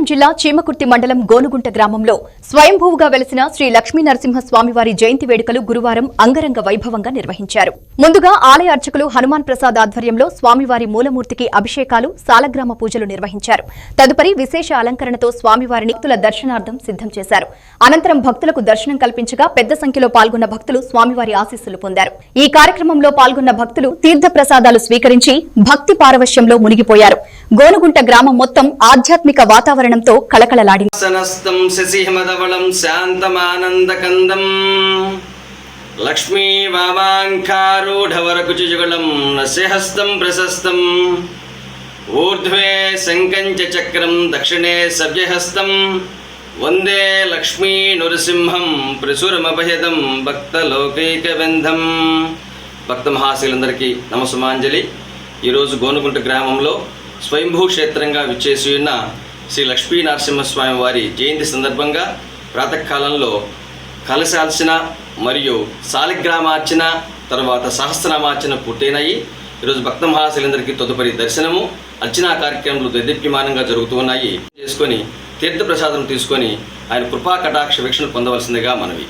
జిల్లా చీమకుర్తి మండలం గోనుగుంట గ్రామంలో స్వయంభూవుగా వెలిసిన శ్రీ లక్ష్మీ నరసింహ స్వామివారి జయంతి వేడుకలు గురువారం అంగరంగ వైభవంగా నిర్వహించారు. ముందుగా ఆలయ అర్చకులు హనుమాన్ ప్రసాద్ ఆధ్వర్యంలో స్వామివారి మూలమూర్తికి అభిషేకాలు, సాలగ్రామ పూజలు నిర్వహించారు. తదుపరి విశేష అలంకరణతో స్వామివారిని భక్తుల దర్శనార్థం సిద్ధం చేశారు. అనంతరం భక్తులకు దర్శనం కల్పించగా పెద్ద సంఖ్యలో పాల్గొన్న భక్తులు స్వామివారి ఆశీస్సులు పొందారు. ఈ కార్యక్రమంలో పాల్గొన్న భక్తులు తీర్థ ప్రసాదాలు స్వీకరించి భక్తి పారవశ్యంలో మునిగిపోయారు. గోనుగుంట గ్రామం మొత్తం ఆధ్యాత్మిక వాతావరణంతో కళకళలాడింది. లక్ష్మీ వామాంకారూఢవరకుచుజుగళం నస్యహస్తం ప్రశస్తం ఊర్ధ్వే శంకంచ చక్రం దక్షిణే సవ్యహస్తం వందే లక్ష్మీ నృసింహం ప్రసురమభయదం భక్తలోకైకబంధం. భక్త మహాశీలందరికీ నమస్సుమాంజలి. ఈరోజు గోనుగుంట గ్రామంలో స్వయంభూ క్షేత్రంగా విచ్చేసి ఉన్న శ్రీ లక్ష్మీ నరసింహస్వామి వారి జయంతి సందర్భంగా ప్రాతకాలంలో కలశార్చన మరియు శాలిగ్రామార్చన తర్వాత సహస్రనామార్చన పూర్తయినాయి. ఈరోజు భక్త మహాశీలందరికీ తదుపరి దర్శనము, అర్చనా కార్యక్రమాలు దేదీప్యమానంగా జరుగుతూ ఉన్నాయి. చేసుకొని తీర్థ ప్రసాదం తీసుకొని ఆయన కృపా కటాక్ష వీక్షణ పొందవలసిందిగా మనవి.